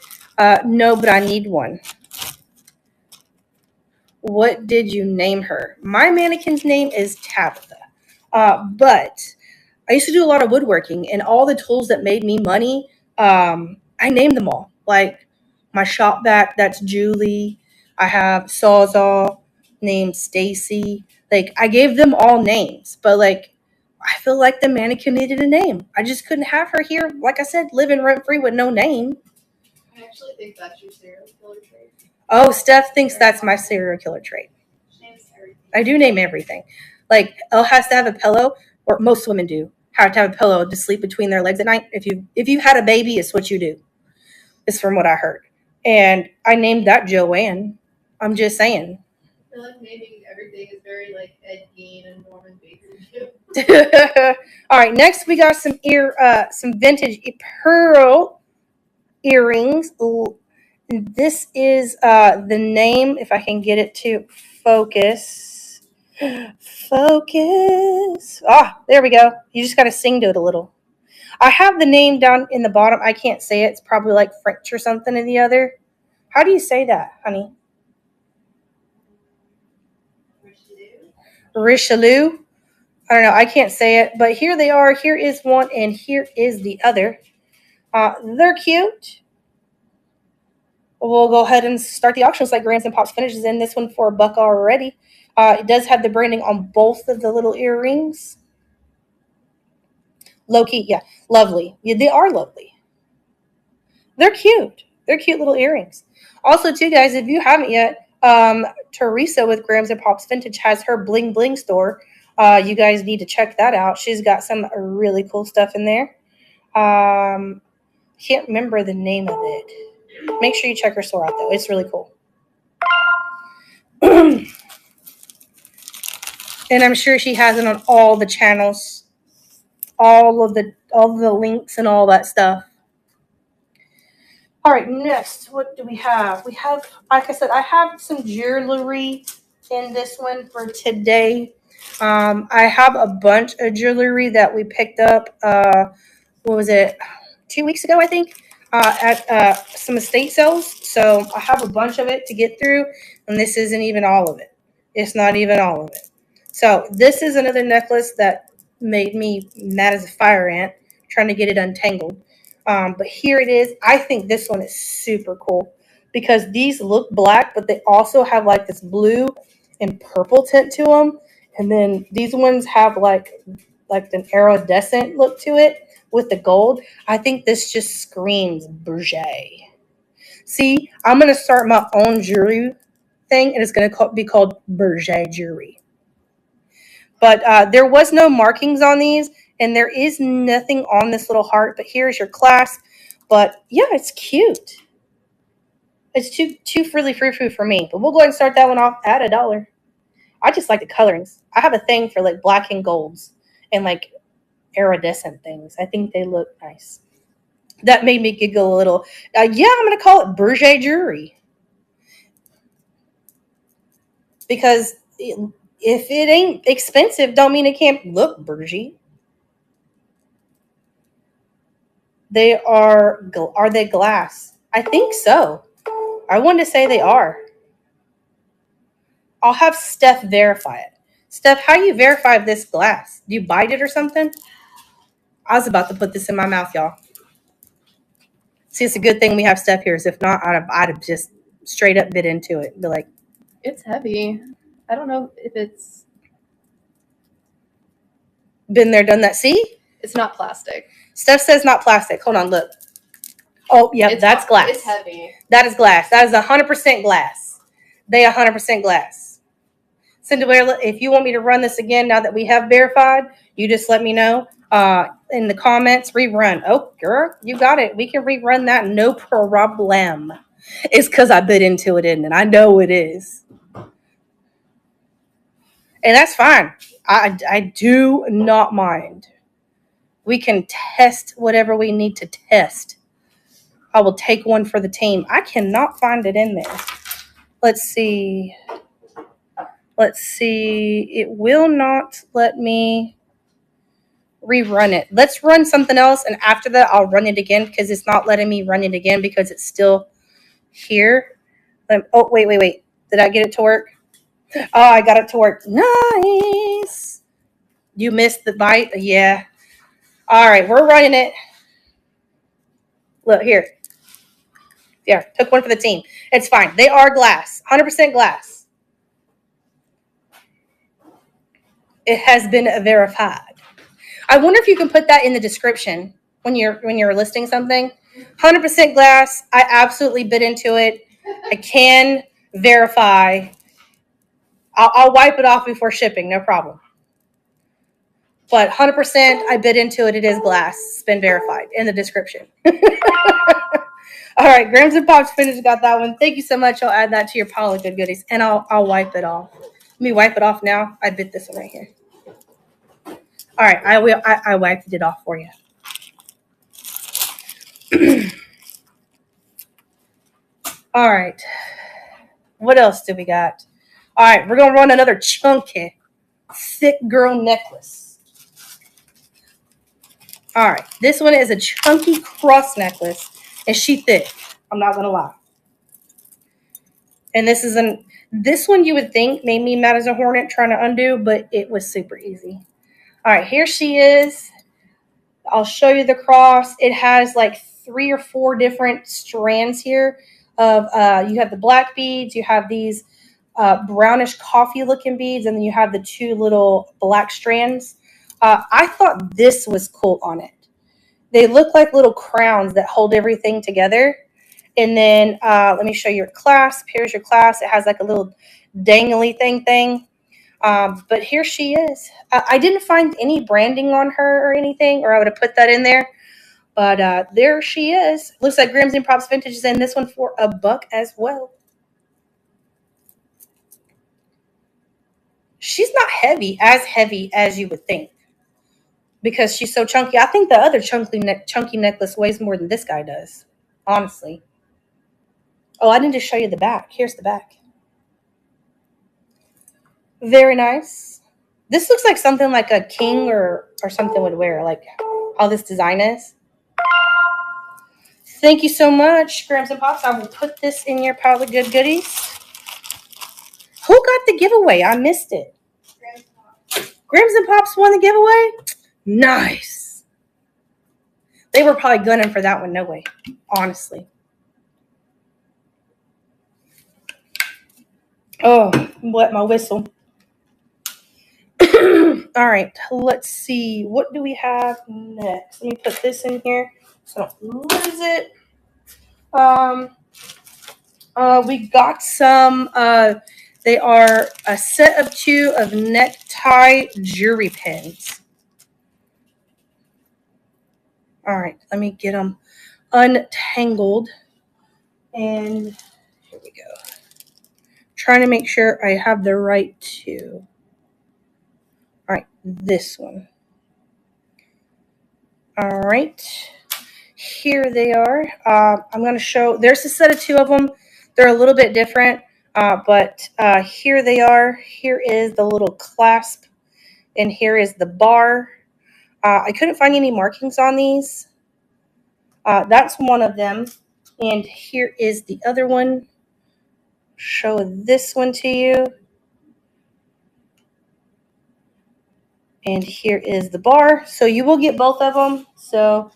No, but I need one. What did you name her? My mannequin's name is Tabitha. But I used to do a lot of woodworking, and all the tools that made me money, I named them all. Like my shop vac, that's Julie. I have Sawzall named Stacy. Like I gave them all names, but like I feel like the mannequin needed a name. I just couldn't have her here, like I said, living rent free with no name. I actually think that's your serial killer trait. Oh, Steph thinks that's my serial killer trait. She names everything. I do name everything. Like, Elle has to have a pillow, or most women do, have to have a pillow to sleep between their legs at night. If you had a baby, it's what you do. It's from what I heard. And I named that Joanne. I'm just saying. I feel like naming everything is very like Ed Gein and Norman Bates and shit. All right, next we got some vintage pearl earrings. Ooh, this is the name, if I can get it to focus. Focus. Ah, there we go. You just got to sing to it a little. I have the name down in the bottom. I can't say it. It's probably like French or something in the other. How do you say that, honey? Richelieu. I don't know. I can't say it. But here they are. Here is one, and here is the other. They're cute. We'll go ahead and start the auction. Looks like Grams and Pops finishes in this one for $1 already. It does have the branding on both of the little earrings. Low key, yeah. Lovely. Yeah, they are lovely. They're cute. They're cute little earrings. Also, too, guys, if you haven't yet, Teresa with Grams and Pops Vintage has her bling bling store. You guys need to check that out. She's got some really cool stuff in there. Can't remember the name of it. Make sure you check her store out, though. It's really cool. And I'm sure she has it on all the channels, all of the links and all that stuff. All right, next, what do we have? We have, like I said, I have some jewelry in this one for today. I have a bunch of jewelry that we picked up, what was it, 2 weeks ago, I think, at some estate sales. So I have a bunch of it to get through, and this isn't even all of it. It's not even all of it. So this is another necklace that made me mad as a fire ant, trying to get it untangled. But here it is. I think this one is super cool because these look black, but they also have like this blue and purple tint to them. And then these ones have like an iridescent look to it with the gold. I think this just screams Berger. See, I'm going to start my own jewelry thing, and it's going to be called Berger Jewelry. But there was no markings on these, and there is nothing on this little heart. But here's your clasp. But yeah, it's cute. It's too frilly frou-frou for me. But we'll go ahead and start that one off at $1. I just like the colorings. I have a thing for like black and golds and like iridescent things. I think they look nice. That made me giggle a little. Yeah, I'm going to call it Berger Jewelry. Because if it ain't expensive, don't mean it can't look Berger. Are they glass? I think so. I want to say they are. I'll have Steph verify it. Steph, how do you verify this glass? Do you bite it or something? I was about to put this in my mouth, y'all. See, it's a good thing we have Steph here. If not, I'd have just straight up bit into it. Be like, It's heavy. I don't know if it's been there, done that. See? It's not plastic. Steph says not plastic. Hold on, look. Oh, yeah, that's glass. It's heavy. That is glass. That is 100% glass. They 100% glass. Cinderella, if you want me to run this again now that we have verified, you just let me know in the comments. Rerun. Oh, girl, you got it. We can rerun that. No problem. It's because I bit into it, isn't it? I know it is. And that's fine. I do not mind. We can test whatever we need to test. I will take one for the team. I cannot find it in there. Let's see. It will not let me rerun it. Let's run something else, and after that, I'll run it again because it's not letting me run it again because it's still here. Oh, wait. Did I get it to work? Oh, I got it to work. Nice. You missed the bite? Yeah. All right, we're running it. Look, here. Yeah, took one for the team. It's fine. They are glass. 100% glass. It has been verified. I wonder if you can put that in the description when you're listing something. 100% glass. I absolutely bit into it. I can verify. I'll wipe it off before shipping, no problem. But 100%, I bit into it. It is glass. It's been verified in the description. All right, Grams and Pops Vintage got that one. Thank you so much. I'll add that to your pile of good goodies, and I'll wipe it off. Let me wipe it off now. I bit this one right here. All right, I wiped it off for you. All right. What else do we got? All right, we're gonna run another chunky, thick girl necklace. All right, this one is a chunky cross necklace, and she thick. I'm not gonna lie. And this one you would think made me mad as a hornet trying to undo, but it was super easy. All right, here she is. I'll show you the cross. It has like 3 or 4 different strands here. You have the black beads, you have these brownish coffee looking beads, and then you have the 2 little black strands. I thought this was cool on it. They look like little crowns that hold everything together. And then let me show you your clasp. Here's your clasp. It has like a little dangly thing. But here she is. I didn't find any branding on her or anything, or I would have put that in there. But there she is. Looks like Grams and Props Vintage is in this one for $1 as well. She's not heavy as you would think, because she's so chunky. I think the other chunky necklace weighs more than this guy does, honestly. Oh, I didn't just show you the back. Here's the back. Very nice. This looks like something like a king or something would wear, like how this design is. Thank you so much, Grams and Pops. I will put this in your pile of good goodies. Who got the giveaway? I missed it. Grams and Pops won the giveaway? Nice. They were probably gunning for that one, no way. Honestly. Oh, wet my whistle. All right, let's see. What do we have next? Let me put this in here so I don't lose it. We got some, they are a set of 2 of necktie jewelry pins. All right, let me get them untangled. And here we go. Trying to make sure I have the right 2. All right, this one. All right, here they are. I'm going to show, there's a set of 2 of them. They're a little bit different, but here they are. Here is the little clasp, and here is the bar. I couldn't find any markings on these. That's one of them. And here is the other one. Show this one to you. And here is the bar. So you will get both of them. So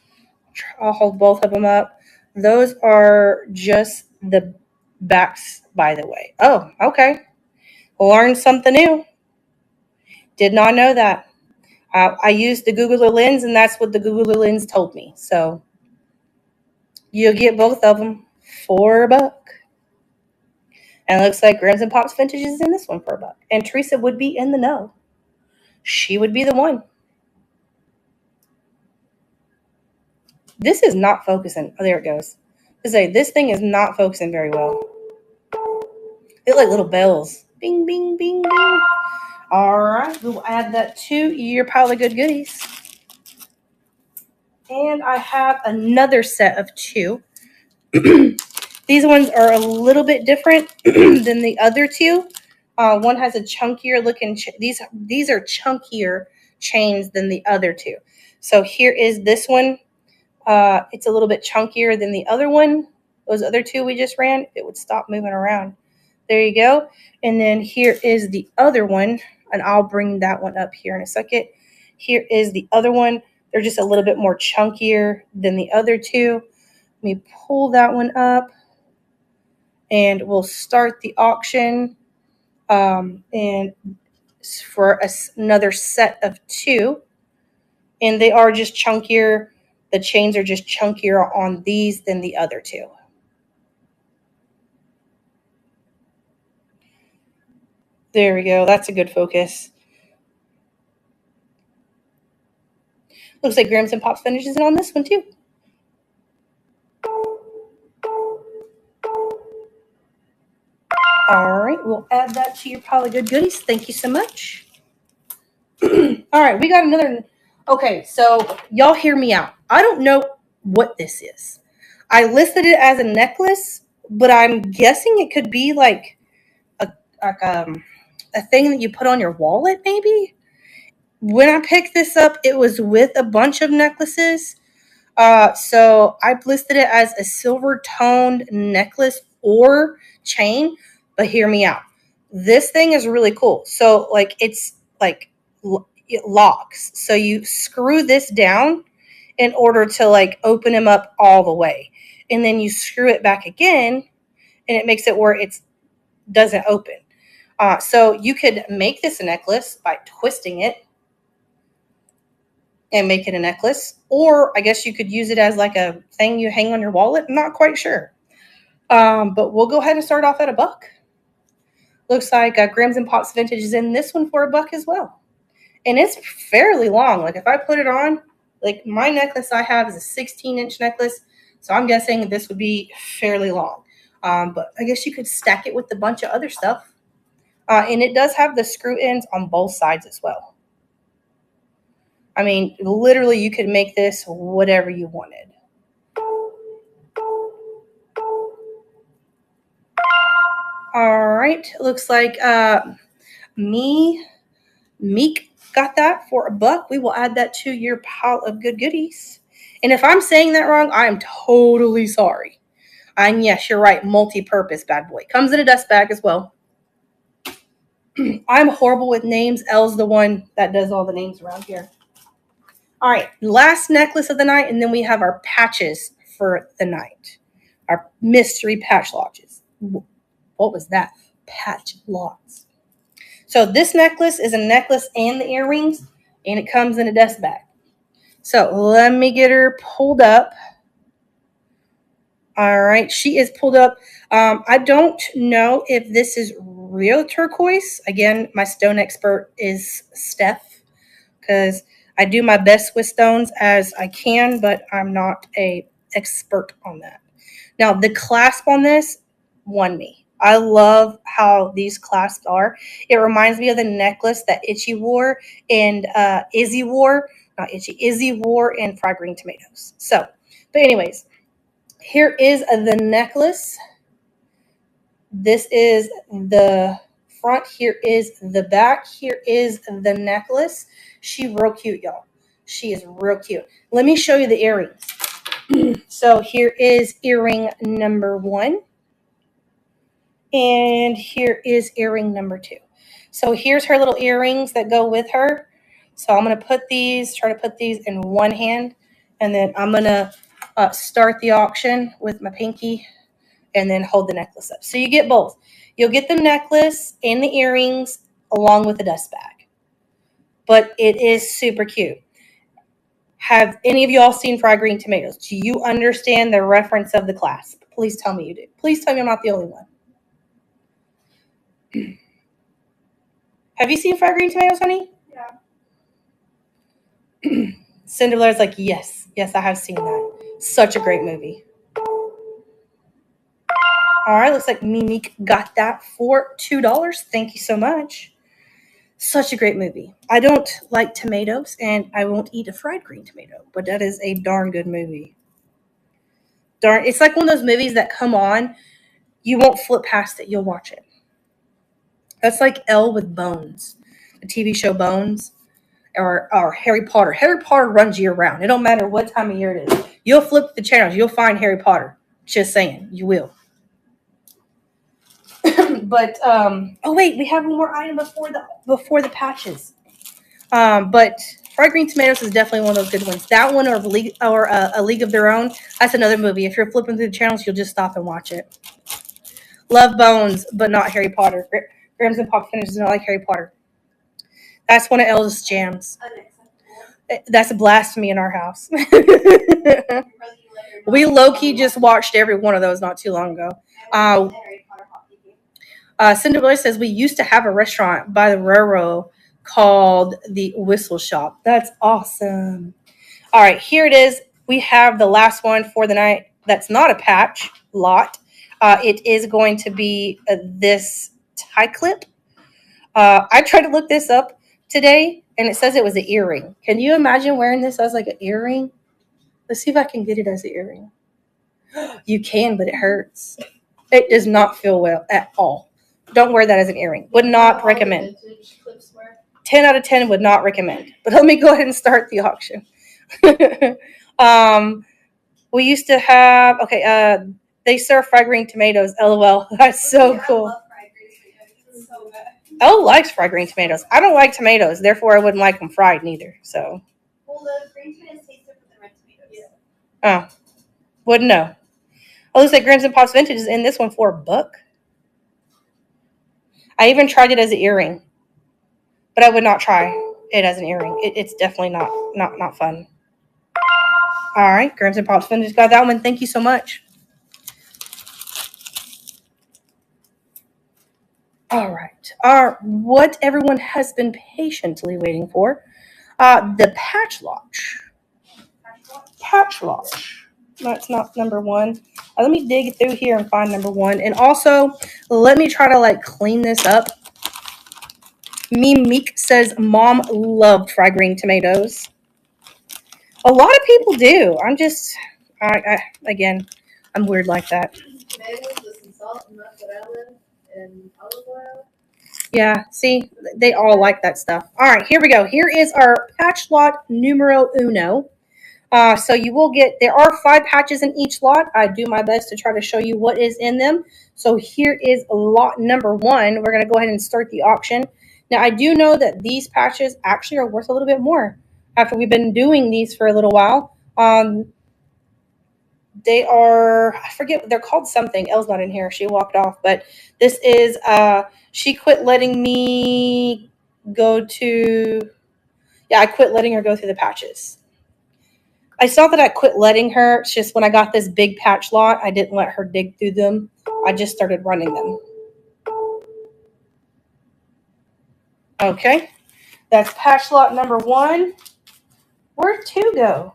I'll hold both of them up. Those are just the backs, by the way. Oh, okay. Learned something new. Did not know that. I used the Googler lens, and that's what the Googler lens told me. So you'll get both of them for $1. And it looks like Grams and Pops Vintage is in this one for $1. And Teresa would be in the know. She would be the one. This is not focusing. Oh, there it goes. This thing is not focusing very well. They look like little bells. Bing, bing, bing, bing. All right. We will add that to your pile of good goodies. And I have another set of 2. These ones are a little bit different than the other 2. One has a chunkier looking, these are chunkier chains than the other 2. So here is this one. It's a little bit chunkier than the other one. Those other 2 we just ran, it would stop moving around. There you go. And then here is the other one, and I'll bring that one up here in a second. Here is the other one. They're just a little bit more chunkier than the other 2. Let me pull that one up, and we'll start the auction. And for another set of 2. and they are just chunkier. The chains are just chunkier on these than the other two. There we go. That's a good focus. Looks like Grams and Pops finishes it on this one too. All right, we'll add that to your pile of good goodies. Thank you so much. All right, we got another. Okay, so y'all hear me out. I don't know what this is. I listed it as a necklace, but I'm guessing it could be like a thing that you put on your wallet, maybe. When I picked this up, it was with a bunch of necklaces. So I listed it as a silver toned necklace or chain, but hear me out. This thing is really cool. So like it's like it locks. So you screw this down in order to like open them up all the way. And then you screw it back again and it makes it where it doesn't open. So you could make this a necklace by twisting it and make it a necklace, or I guess you could use it as like a thing you hang on your wallet. I'm not quite sure. But we'll go ahead and start off at $1. Looks like Grams and Pops Vintage is in this one for $1 as well. And it's fairly long. Like if I put it on, like my necklace I have is a 16-inch necklace. So I'm guessing this would be fairly long. But I guess you could stack it with a bunch of other stuff. And it does have the screw ends on both sides as well. I mean, literally, you could make this whatever you wanted. All right. Looks like Meek got that for $1. We will add that to your pile of good goodies. And if I'm saying that wrong, I am totally sorry. And yes, you're right. Multi-purpose bad boy. Comes in a dust bag as well. I'm horrible with names. Elle's the one that does all the names around here. All right, last necklace of the night, and then we have our patches for the night. Our mystery patch lodges. What was that? Patch locks. So this necklace is a necklace and the earrings, and it comes in a dust bag. So let me get her pulled up. All right, she is pulled up. I don't know if this is real turquoise. Again, my stone expert is Steph, because I do my best with stones as I can, but I'm not an expert on that. Now, the clasp on this won me. I love how these clasps are. It reminds me of the necklace that Izzy wore in Fried Green Tomatoes. So, but anyways, here is the necklace. This is the front. Here is the back. Here is the necklace. She real cute, y'all. She is real cute. Let me show you the earrings. So here is earring number 1. And here is earring number 2. So here's her little earrings that go with her. So I'm going to try to put these in one hand. And then I'm going to start the auction with my pinky and then hold the necklace up. So you get both. You'll get the necklace and the earrings along with the dust bag. But it is super cute. Have any of y'all seen Fried Green Tomatoes? Do you understand the reference of the clasp? Please tell me you do. Please tell me I'm not the only one. Have you seen Fried Green Tomatoes, honey? Yeah. Cinderella's like, yes, I have seen that. Such a great movie. All right, looks like Mimique got that for $2. Thank you so much. Such a great movie. I don't like tomatoes, and I won't eat a fried green tomato, but that is a darn good movie. It's like one of those movies that come on, you won't flip past it, you'll watch it. That's like Elle with Bones, the TV show Bones, or Harry Potter. Harry Potter runs year round. It don't matter what time of year it is. You'll flip the channels, you'll find Harry Potter. Just saying, you will. But oh wait, we have one more item before the patches. But Fried Green Tomatoes is definitely one of those good ones. That one or A League of Their Own. That's another movie. If you're flipping through the channels, you'll just stop and watch it. Love Bones, but not Harry Potter. Grams and Pop Finish is not like Harry Potter. That's one of Elle's jams. That's a blasphemy in our house. Whether you like it or not. We low-key just watched every one of those not too long ago. And Harry Potter hot baby. Cinderella says we used to have a restaurant by the railroad called the Whistle Shop. That's awesome. All right, here it is. We have the last one for the night. That's not a patch lot. It is going to be this tie clip. I tried to look this up today, and it says it was an earring. Can you imagine wearing this as like an earring? Let's see if I can get it as an earring. You can, but it hurts. It does not feel well at all. Don't wear that as an earring. Would not recommend. 10 out of 10 would not recommend. But let me go ahead and start the auction. We used to have, they serve fried green tomatoes. LOL. That's so cool. I love fried green tomatoes. It's so good. Elle likes fried green tomatoes. I don't like tomatoes, therefore I wouldn't like them fried neither. So, Well, the green tomatoes taste different than red tomatoes. oh, wouldn't know. Oh, looks like Grams and Pops Vintage is in this one for $1. I even tried it as an earring, but I would not try it as an earring. It's definitely not fun. All right, Grams and Pops Vintage got that one. Thank you so much. All right. What everyone has been patiently waiting for, the Patch Lodge. Patch Lodge. That's not number one. Let me dig through here and find number one. And also, let me try to like clean this up. Meek says, Mom loved fried green tomatoes. A lot of people do. Again, I'm weird like that. Tomatoes with some salt and mozzarella and olive oil. Yeah, see, they all like that stuff. All right, here we go. Here is our patch lot numero uno. So you will get, there are 5 patches in each lot. I do my best to try to show you what is in them. So here is lot number 1. We're going to go ahead and start the auction. Now, I do know that these patches actually are worth a little bit more after we've been doing these for a little while. They are, I forget, they're called something. Elle's not in here. She walked off. But this is, she quit letting me go to, I quit letting her go through the patches. It's not that I quit letting her. It's just when I got this big patch lot, I didn't let her dig through them. I just started running them. Okay. That's patch lot number 1. Where'd 2 go?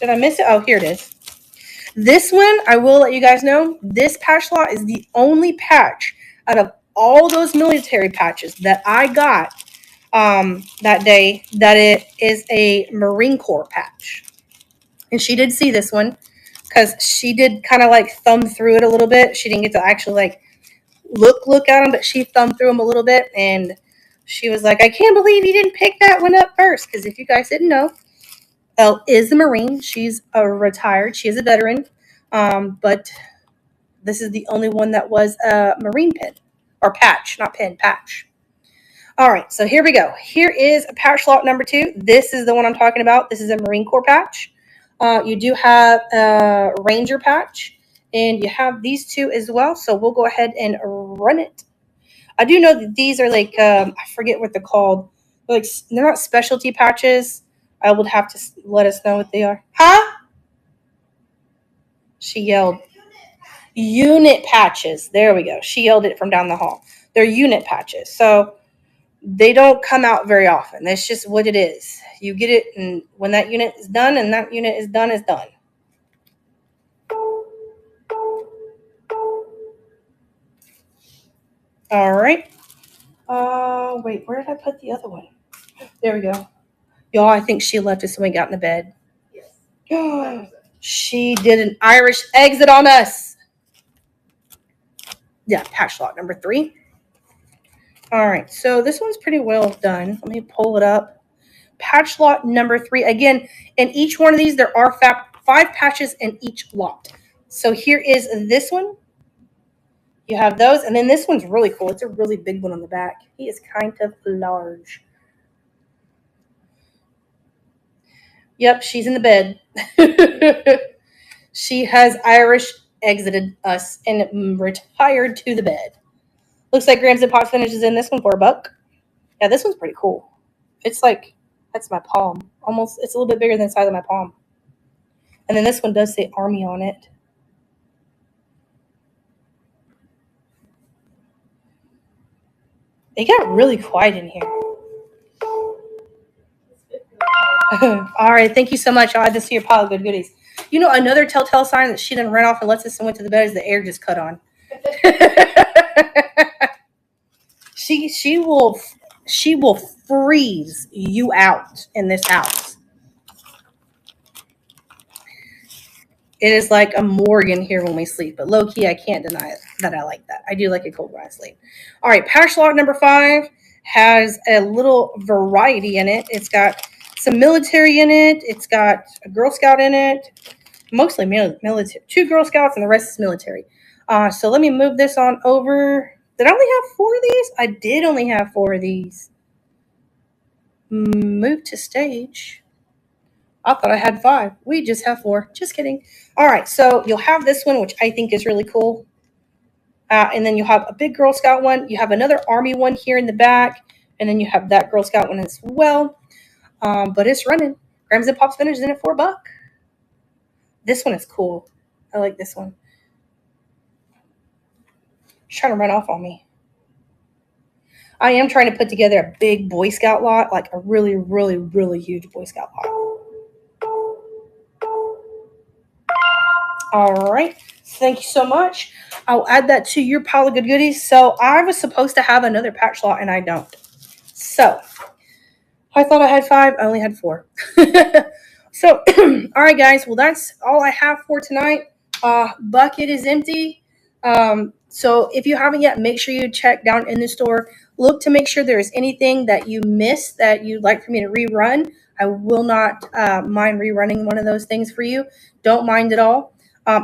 Did I miss it? Oh, here it is. This one, I will let you guys know, this patch lot is the only patch out of all those military patches that I got that day that it is a Marine Corps patch. And she did see this one because she did kind of like thumb through it a little bit. She didn't get to actually like look at them, but she thumbed through them a little bit. And she was like, I can't believe you didn't pick that one up first. Because if you guys didn't know, Elle is a Marine. She's a retired. She is a veteran. But this is the only one that was a Marine pin. Or patch, not pin, patch. All right, so here we go. Here is patch lot number 2. This is the one I'm talking about. This is a Marine Corps patch. You do have a Ranger patch. And you have these 2 as well. So we'll go ahead and run it. I do know that these are like, I forget what they're called. They're not specialty patches. I would have to let us know what they are. Huh? She yelled. Unit patches. There we go. She yelled it from down the hall. They're unit patches. So they don't come out very often. That's just what it is. You get it, and when that unit is done, and that unit is done, is done. All right. Wait, where did I put the other one? There we go. Y'all, I think she left us when we got in the bed. Yes. She did an Irish exit on us. Yeah, patch lot number 3. All right, so this one's pretty well done. Let me pull it up. Patch lot number 3. Again, in each one of these, there are 5 patches in each lot. So here is this one. You have those, and then this one's really cool. It's a really big one on the back. He is kind of large. Yep, she's in the bed. She has Irish exited us and retired to the bed. Looks like Grams and Pops finishes in this one for $1. Yeah, this one's pretty cool. It's like That's my palm. Almost, it's a little bit bigger than the size of my palm. And then this one does say Army on it. It got really quiet in here. All right, thank you so much. I'll add this to your pile of good goodies. You know, another telltale sign that she didn't run off and lets us and went to the bed is the air just cut on. she will freeze you out in this house. It is like a morgue in here when we sleep, but low key, I can't deny it that I like that. I do like it cold when I sleep. All right, Pashlot number 5 has a little variety in it. It's got some military in it. It's got a Girl Scout in it, mostly military. 2 Girl Scouts and the rest is military. So let me move this on over. Did I only have 4 of these? I did only have 4 of these. Move to stage. I thought I had 5. We just have 4. Just kidding. All right, so you'll have this one, which I think is really cool. And then you have a big Girl Scout one. You have another Army one here in the back. And then you have that Girl Scout one as well. But it's running. Grams and Pops Vintage is in it for $1. This one is cool. I like this one. She's trying to run off on me. I am trying to put together a big Boy Scout lot, like a really, really, really huge Boy Scout lot. All right. Thank you so much. I'll add that to your pile of good goodies. So I was supposed to have another patch lot and I don't. So I thought I had 5. I only had 4. So, all right, guys. Well, that's all I have for tonight. Bucket is empty. So if you haven't yet, make sure you check down in the store. Look to make sure there is anything that you missed that you'd like for me to rerun. I will not mind rerunning one of those things for you. Don't mind at all.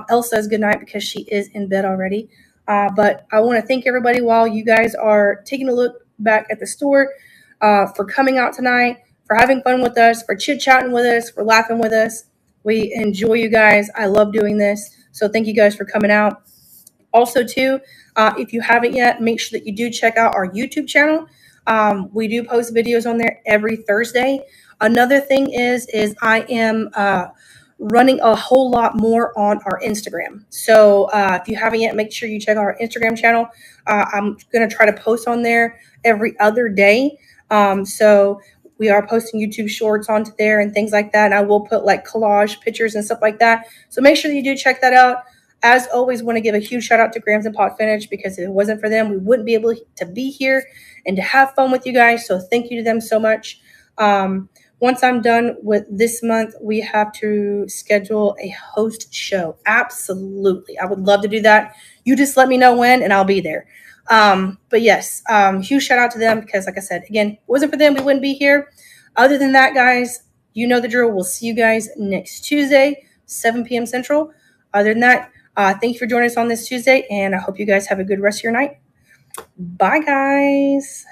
Elsa says good night because she is in bed already. But I want to thank everybody while you guys are taking a look back at the store, for coming out tonight, for having fun with us, for chit-chatting with us, for laughing with us. We enjoy you guys. I love doing this. So thank you guys for coming out. Also, too, if you haven't yet, make sure that you do check out our YouTube channel. We do post videos on there every Thursday. Another thing is I am running a whole lot more on our Instagram. So if you haven't yet, make sure you check out our Instagram channel. I'm going to try to post on there every other day. So we are posting YouTube shorts onto there and things like that. And I will put like collage pictures and stuff like that. So make sure that you do check that out. As always, want to give a huge shout out to Grams and Pot Vintage because if it wasn't for them, we wouldn't be able to be here and to have fun with you guys. So thank you to them so much. Once I'm done with this month, we have to schedule a host show. Absolutely. I would love to do that. You just let me know when and I'll be there. But yes, huge shout out to them because like I said, again, if it wasn't for them, we wouldn't be here. Other than that, guys, you know the drill. We'll see you guys next Tuesday, 7 p.m. Central. Other than that, thank you for joining us on this Tuesday, and I hope you guys have a good rest of your night. Bye, guys.